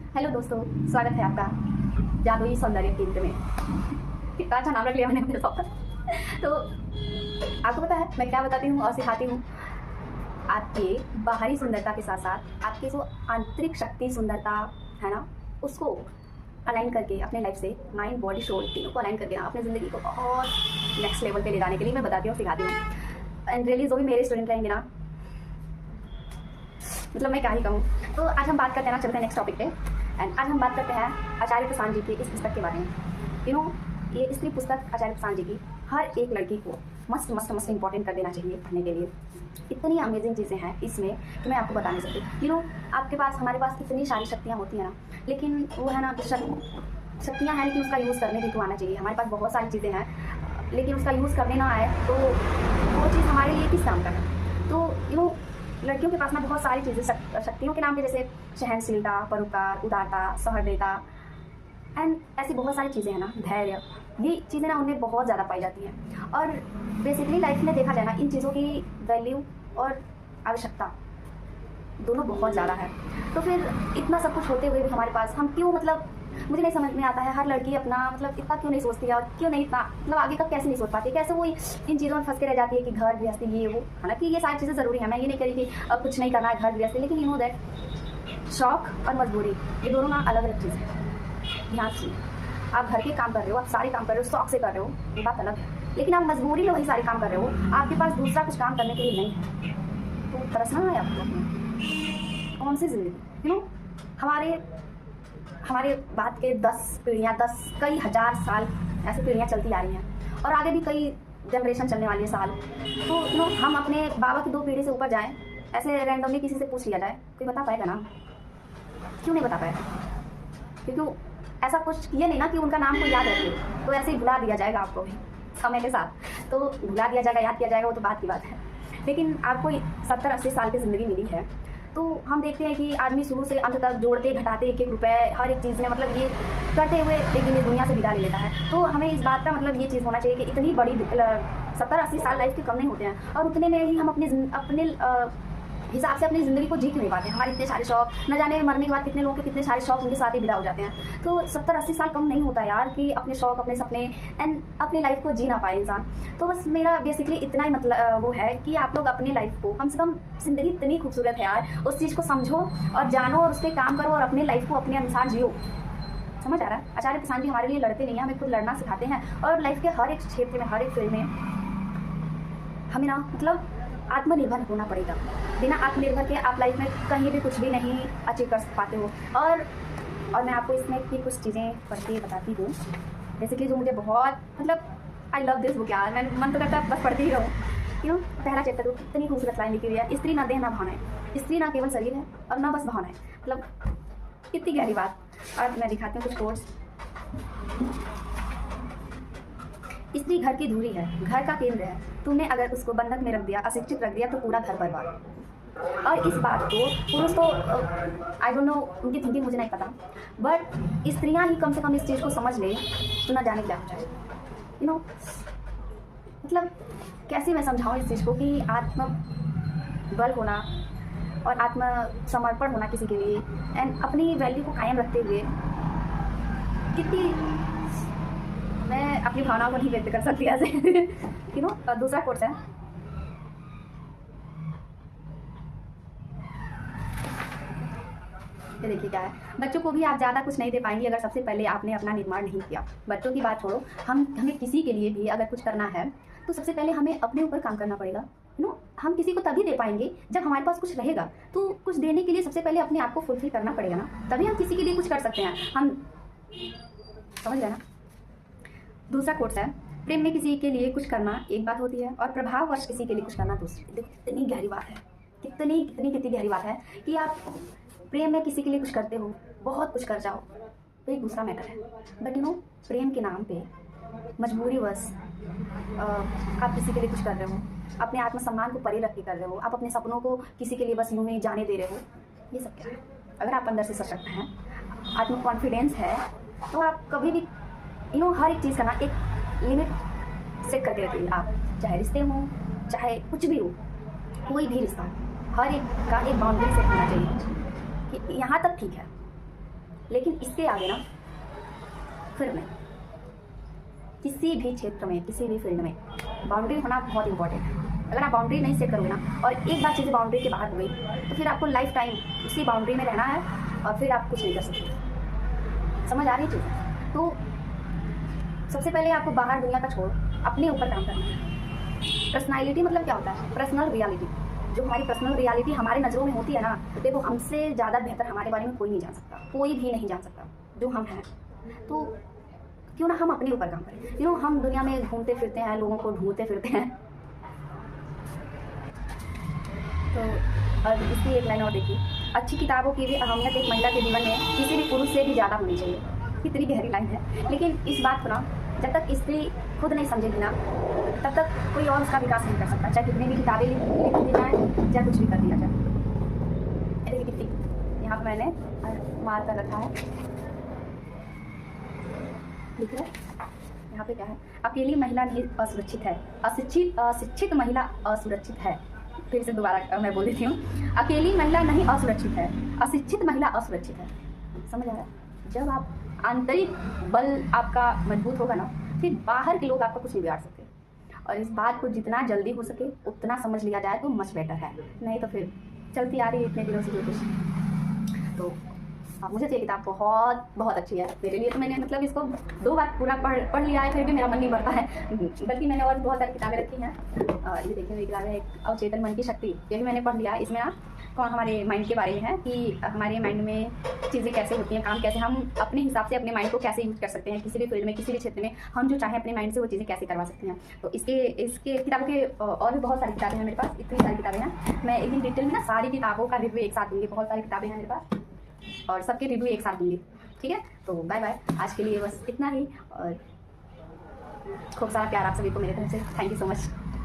Hello दोस्तों, स्वागत है आपका जादुई सौंदर्य केंद्र में। कितना अच्छा नाम रख लिया मैंने अपने शॉप का। तो आपको पता है मैं क्या बताती हूँ और सिखाती हूँ। आपके बाहरी सुंदरता के साथ साथ आपकी जो आंतरिक शक्ति सुंदरता है ना, उसको अलाइन करके अपने लाइफ से माइंड बॉडी सोल तीनों को अलाइन करके ना अपनी ज़िंदगी को और नेक्स्ट लेवल पे ले जाने के लिए मैं बताती हूँ, सिखाती हूँ। एंड रियली जो भी मेरे स्टूडेंट रहेंगे ना, मतलब मैं क्या ही कहूँ। तो आज हम बात करते हैं ना, चलते हैं नेक्स्ट टॉपिक पे। एंड आज हम बात करते हैं आचार्य प्रशांत जी की इस पुस्तक के बारे में। ये स्त्री पुस्तक आचार्य प्रशांत जी की हर एक लड़की को मस्ट मस्ट मस्ट इंपॉर्टेंट कर देना चाहिए पढ़ने के लिए। इतनी अमेजिंग चीज़ें हैं इसमें कि मैं आपको बता नहीं सकती। आपके पास हमारे पास इतनी सारी शक्तियाँ होती हैं ना, लेकिन वो है ना, शक्तियाँ हैं लेकिन उसका यूज़ करने भी तो आना चाहिए। हमारे पास बहुत सारी चीज़ें हैं लेकिन उसका यूज़ करने ना आए तो वो चीज़ हमारे लिए किस काम का है। तो लड़कियों के पास ना बहुत सारी चीज़ें शक्तियों के नाम पे, जैसे सहनशीलता, परोपकार, उदारता, सहृदयता एंड ऐसी बहुत सारी चीज़ें हैं ना, धैर्य, ये चीज़ें ना उनमें बहुत ज़्यादा पाई जाती हैं। और बेसिकली लाइफ में देखा जाए ना, इन चीज़ों की वैल्यू और आवश्यकता दोनों बहुत ज़्यादा है। तो फिर इतना सब कुछ होते हुए भी हमारे पास हम क्यों, मतलब मुझे नहीं समझ में आता है, हर लड़की अपना मतलब इतना क्यों नहीं सोचती है और क्यों नहीं इतना मतलब आगे तक कैसे नहीं सोच पाती, कैसे वो इन चीज़ों में फंस के रह जाती है कि घर गृहस्थी ये वो। हालांकि ये सारी चीज़ें ज़रूरी है, मैं ये नहीं करी कि अब कुछ नहीं करना है घर गृहस्थी, लेकिन यू नो दैट शौक और मजबूरी ये दोनों ना अलग अलग चीज़ है। ध्यान से आप घर के काम कर रहे हो, आप सारे काम कर रहे हो, शौक से कर रहे हो, ये बात अलग है। लेकिन आप मजबूरी में वही सारे काम कर रहे हो, आपके पास दूसरा कुछ काम करने के लिए नहीं है, तो तरसना है आपको कौन सी ज़िंदगी। हमारे बाद के 10 पीढ़ियाँ, 10 कई हज़ार साल ऐसी पीढ़ियाँ चलती आ रही हैं और आगे भी कई जनरेशन चलने वाली है साल। तो हम अपने बाबा की 2 पीढ़ी से ऊपर जाएं, ऐसे रैंडमली किसी से पूछ लिया जाए, कोई बता पाएगा ना? क्यों नहीं बता पाएगा? क्योंकि ऐसा कुछ किए नहीं ना कि उनका नाम को याद रखे, तो ऐसे ही भुला दिया जाएगा आपको भी समय के साथ। तो भुला दिया जाएगा, याद किया जाएगा, वो तो बात की बात है। लेकिन आपको 70-80 साल की ज़िंदगी मिली है, तो हम देखते हैं कि आदमी शुरू से अंत तक जोड़ते घटाते एक एक रुपए हर एक चीज़ में, मतलब ये करते हुए एक दिन इस दुनिया से विदा ले लेता है। तो हमें इस बात का मतलब ये चीज़ होना चाहिए कि इतनी बड़ी 70-80 साल लाइफ के कम नहीं होते हैं, और उतने में ही हम अपने हिसाब से अपनी ज़िंदगी को जी क्यों नहीं पाते। हमारे इतने सारे शौक, न जाने मरने के बाद कितने लोगों के कितने सारे शौक उनके साथ ही विदा हो जाते हैं। तो 70-80 साल कम नहीं होता यार कि अपने शौक, अपने सपने एंड अपनी लाइफ को जी ना पाए इंसान। तो बस मेरा बेसिकली इतना ही मतलब वो है कि आप लोग अपनी लाइफ को, कम से कम ज़िंदगी इतनी खूबसूरत है यार, उस चीज़ को समझो और जानो और उस पर काम करो और अपनी लाइफ को अपने अनुसार जियो। समझ आ रहा है? आचार्य प्रशांत जी हमारे लिए लड़ते नहीं हैं, हमें खुद लड़ना सिखाते हैं। और लाइफ के हर एक क्षेत्र में, हर एक फील्ड में हमें ना मतलब आत्मनिर्भर होना पड़ेगा। बिना आत्मनिर्भर के आप लाइफ में कहीं भी कुछ भी नहीं अचीव कर पाते हो। और मैं आपको इसमें की कुछ चीज़ें पढ़ के बताती हूँ, जैसे कि जो मुझे बहुत मतलब आई लव दिस बुक यार, मैं मन तो करता है बस पढ़ती ही रहूँ। पहला चैप्टर तो कितनी खूबसूरत लाइन लिखी हुई है, स्त्री ना देह ना भावनाएं, स्त्री ना केवल शरीर है और ना बस भावनाएं, मतलब कितनी गहरी बात। और मैं दिखाती हूँ कुछ कोर्स। स्त्री घर की धुरी है, घर का केंद्र है, तूने अगर उसको बंधक में रख दिया, अशिक्षित रख दिया तो पूरा घर बर्बाद। और इस बात को पुरुष तो आई डोंट नो, उनकी थिंकिंग मुझे नहीं पता, बट स्त्रियां ही कम से कम इस चीज़ को समझ ले तो ना जाने क्या हो जाए। मतलब कैसे मैं समझाऊँ इस चीज़ को कि आत्मबल होना और आत्मसमर्पण होना किसी के लिए एंड अपनी वैल्यू को कायम रखते हुए कितनी, मैं अपनी भावनाओं को नहीं व्यक्त कर सकती ऐसे। दूसरा कोर्स है, ये देखिए क्या है। बच्चों को भी आप ज़्यादा कुछ नहीं दे पाएंगे अगर सबसे पहले आपने अपना निर्माण नहीं किया। बच्चों की बात छोड़ो, हमें किसी के लिए भी अगर कुछ करना है तो सबसे पहले हमें अपने ऊपर काम करना पड़ेगा। हम किसी को तभी दे पाएंगे जब हमारे पास कुछ रहेगा। तो कुछ देने के लिए सबसे पहले अपने आप को फुलफिल करना पड़ेगा ना, तभी हम किसी के लिए कुछ कर सकते हैं। हम समझ रहे ना? दूसरा कोर्स है, प्रेम में किसी के लिए कुछ करना एक बात होती है और प्रभाववश किसी के लिए कुछ करना दूसरी। देखो कितनी गहरी बात है, कितनी गहरी बात है कि आप प्रेम में किसी के लिए कुछ करते हो, बहुत कुछ कर जाओ तो एक दूसरा मैटर है। बट प्रेम के नाम पे मजबूरीवश आप किसी के लिए कुछ कर रहे हो, अपने आत्मसम्मान को परे रख के कर रहे हो, आप अपने सपनों को किसी के लिए बस यूं ही जाने दे रहे हो, ये सब क्या है? अगर आप अंदर से सशक्त हैं, आत्म कॉन्फिडेंस है, तो आप कभी भी हर एक चीज़ का ना एक लिमिट सेट करके रखिए। आप चाहे रिश्ते हों, चाहे कुछ भी हो, कोई भी रिश्ता, हर एक का एक बाउंड्री सेट होना चाहिए कि यहाँ तक ठीक है, लेकिन इसके आगे ना फिर नहीं, किसी भी क्षेत्र में, किसी भी फील्ड में बाउंड्री होना बहुत इंपॉर्टेंट है। अगर आप बाउंड्री नहीं सेट करोगे ना, और एक बार चीज़ें बाउंड्री के बाहर हो गई, तो फिर आपको लाइफ टाइम उसी बाउंड्री में रहना है, और फिर आप कुछ नहीं कर सकते। समझ आ रही चीज़? तो सबसे पहले आपको बाहर दुनिया का छोड़ अपने ऊपर काम करना है। पर्सनैलिटी मतलब क्या होता है? Personal reality. जो हमारी पर्सनल रियलिटी हमारे नज़रों में होती है ना, तो देखो हमसे ज़्यादा बेहतर हमारे बारे में कोई नहीं जान सकता, कोई भी नहीं जान सकता जो हम हैं। तो क्यों ना हम अपने ऊपर काम करें। हम दुनिया में घूमते फिरते हैं, लोगों को ढूंढते फिरते हैं। तो और इसकी एक लाइन और देखिए, अच्छी किताबों की भी अहमियत एक महिला के जीवन में किसी भी पुरुष से भी ज़्यादा होनी चाहिए। कितनी गहरी लाइन है। लेकिन इस बात को ना जब तक स्त्री खुद नहीं समझेगी ना, तब तक कोई और उसका विकास नहीं कर सकता, चाहे कितनी भी किताबें लिख दी जाए, चाहे कुछ भी कर दिया जाए। देखिए कितनी यहाँ पर मैंने मार कर रखा है, लिख रहा है यहाँ पे क्या है? अकेली महिला नहीं असुरक्षित है, अशिक्षित महिला असुरक्षित है। फिर से दोबारा मैं बोल देती हूँ, अकेली महिला नहीं असुरक्षित है, अशिक्षित महिला असुरक्षित है। समझ आ रहा है? जब आप आंतरिक बल आपका मजबूत होगा ना, फिर बाहर के लोग आपको कुछ नहीं बिगाड़ सकते। और इस बात को जितना जल्दी हो सके उतना समझ लिया जाए तो मच बेटर है, नहीं तो फिर चलती आ रही है इतने दिनों से जो कुछ। तो मुझे तो ये किताब बहुत बहुत अच्छी है मेरे लिए। तो मैंने मतलब इसको 2 बार पूरा पढ़ लिया है, फिर भी मेरा मन नहीं भरता है। बल्कि मैंने और बहुत सारी किताबें रखी हैं, और ये देखिए मेरी किताब है एक अवचेतन मन की शक्ति, ये भी मैंने पढ़ लिया है। इसमें ना कौन हमारे माइंड के बारे में है कि हमारे माइंड में चीज़ें कैसे होती हैं, काम कैसे, हम अपने हिसाब से अपने माइंड को कैसे यूज कर सकते हैं, किसी भी फील्ड में, किसी भी क्षेत्र में हम जो चाहें अपने माइंड से वो चीज़ें कैसे करवा सकते हैं। तो इसके किताबों के और भी बहुत सारी किताबें हैं मेरे पास, इतनी सारी किताबें हैं। मैं एक दिन डिटेल में ना सारी किताबों का रिव्यू एक साथ दूँगी, बहुत सारी किताबें हैं मेरे पास और सबके रिव्यू एक साथ दूँगी। ठीक है, तो बाय बाय, आज के लिए बस इतना ही, और खूब सारा प्यार आप सभी को मेरे तरफ से। Thank you so much.